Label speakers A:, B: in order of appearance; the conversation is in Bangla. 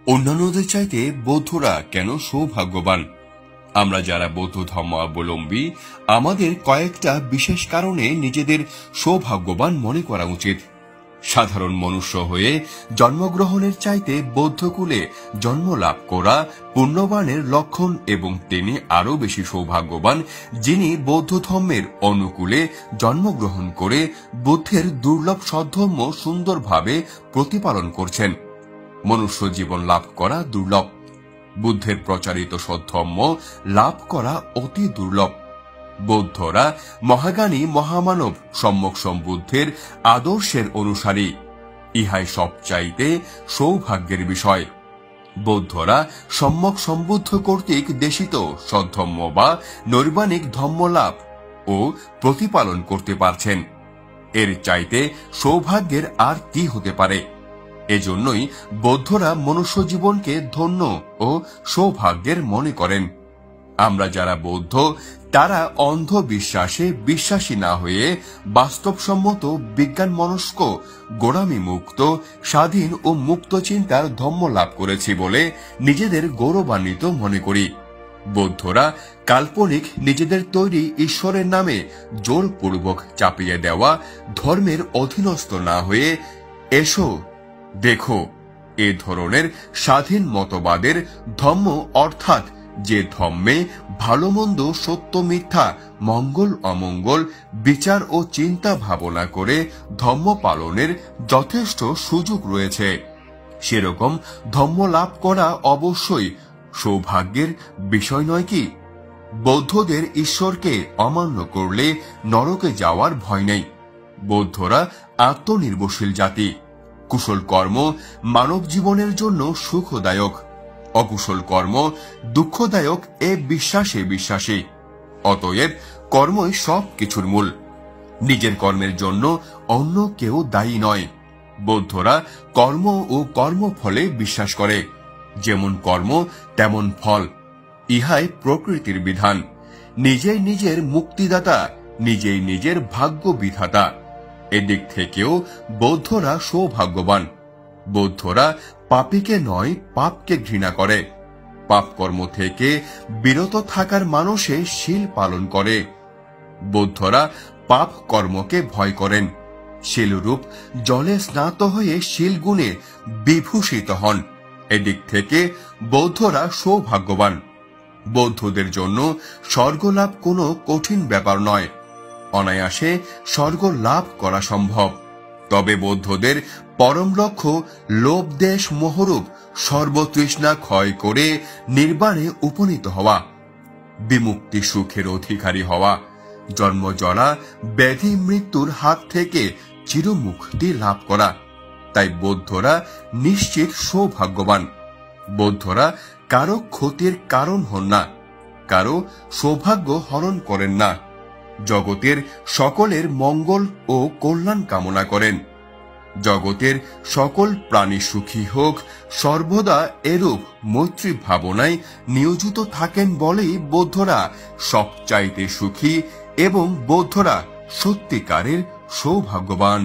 A: অন্যান্যদের চাইতে বৌদ্ধরা কেন সৌভাগ্যবান? আমরা যারা বৌদ্ধ ধর্মাবলম্বী, আমাদের কয়েকটা বিশেষ কারণে নিজেদের সৌভাগ্যবান মনে করা উচিত। সাধারণ মনুষ্য হয়ে জন্মগ্রহণের চাইতে বৌদ্ধকুলে জন্ম লাভ করা পুণ্যবানের লক্ষণ, এবং তিনি আরও বেশি সৌভাগ্যবান যিনি বৌদ্ধ ধর্মের অনুকূলে জন্মগ্রহণ করে বুদ্ধের দুর্লভ সদ্ধর্ম সুন্দরভাবে প্রতিপালন করছেন। মনুষ্য জীবন লাভ করা দুর্লভ, বুদ্ধের প্রচারিত সদ্ধর্ম লাভ করা অতি দুর্লভ। বৌদ্ধরা মহাজ্ঞানী মহামানব সম্যক সম্বুদ্ধের আদর্শের অনুসারী, ইহাই সবচাইতে সৌভাগ্যের বিষয়। বৌদ্ধরা সম্যক সম্বুদ্ধ কর্তৃক দেশিত সদ্ধর্ম বা নৈর্বাণিক ধর্ম লাভ ও প্রতিপালন করতে পারছেন। এর চাইতে সৌভাগ্যের আর কি হতে পারে? এজন্যই বৌদ্ধরা মনুষ্য জীবনকে ধন্য ও সৌভাগ্যের মনে করেন। আমরা যারা বৌদ্ধ, তারা অন্ধবিশ্বাসে বিশ্বাসী না হয়ে বাস্তবসম্মত বিজ্ঞান মনস্ক গোড়ামি মুক্ত স্বাধীন ও মুক্ত চিন্তার ধর্ম লাভ করেছি বলে নিজেদের গৌরবান্বিত মনে করি। বৌদ্ধরা কাল্পনিক নিজেদের তৈরি ঈশ্বরের নামে জোরপূর্বক চাপিয়ে দেওয়া ধর্মের অধীনস্থ না হয়ে এসো দেখো এ ধরনের স্বাধীন মতবাদের ধর্ম, অর্থাৎ যে ধর্মে ভালো মন্দ সত্য মিথ্যা মঙ্গল অমঙ্গল বিচার ও চিন্তা ভাবনা করে ধর্ম পালনের যথেষ্ট সুযোগ রয়েছে, সেরকম ধর্ম লাভ করা অবশ্যই সৌভাগ্যের বিষয় নয় কি? বৌদ্ধদের ঈশ্বরকে অমান্য করলে নরকে যাওয়ার ভয় নেই। বৌদ্ধরা আত্মনির্ভরশীল জাতি। কুশল কর্ম মানব জীবনের জন্য সুখদায়ক, অকুশল কর্ম দুঃখদায়ক এ বিশ্বাসে বিশ্বাসী। অতএব কর্মই সব কিছুর মূল। নিজের কর্মের জন্য অন্য কেউ দায়ী নয়। বৌদ্ধরা কর্ম ও কর্মফলে বিশ্বাস করে। যেমন কর্ম তেমন ফল, ইহাই প্রকৃতির বিধান। নিজেই নিজের মুক্তিদাতা, নিজেই নিজের ভাগ্য বিধাতা। এদিক থেকেও বৌদ্ধরা সৌভাগ্যবান। বৌদ্ধরা পাপীকে নয়, পাপকে ঘৃণা করে। পাপ কর্ম থেকে বিরত থাকার মানুষে শীল পালন করে। বৌদ্ধরা পাপ কর্মকে ভয় করেন। শীলরূপ জলে স্নাত হয়ে শীল গুণে বিভূষিত হন। এদিক থেকে বৌদ্ধরা সৌভাগ্যবান। বৌদ্ধদের জন্য স্বর্গলাভ কোনো কঠিন ব্যাপার নয়। অনায়াসে স্বর্গ লাভ করা সম্ভব। তবে বৌদ্ধদের পরম লক্ষ্য লোভ দেশ মোহরূপ সর্বতৃষ্ণা ক্ষয় করে নির্বাণে উপনীত হওয়া, বিমুক্তি সুখের অধিকারী হওয়া, জন্মজরা ব্যাধি মৃত্যুর হাত থেকে চিরমুক্তি লাভ করা। তাই বৌদ্ধরা নিশ্চিত সৌভাগ্যবান। বৌদ্ধরা কারো ক্ষতির কারণ হন না, কারো সৌভাগ্য হরণ করেন না। জগতের সকলের মঙ্গল ও কল্যাণ কামনা করেন। জগতের সকল প্রাণী সুখী হোক, সর্বদা এরূপ মৈত্রী ভাবনায় নিয়োজিত থাকেন বলেই বৌদ্ধরা সবচাইতে সুখী এবং বৌদ্ধরা সত্যিকারের সৌভাগ্যবান।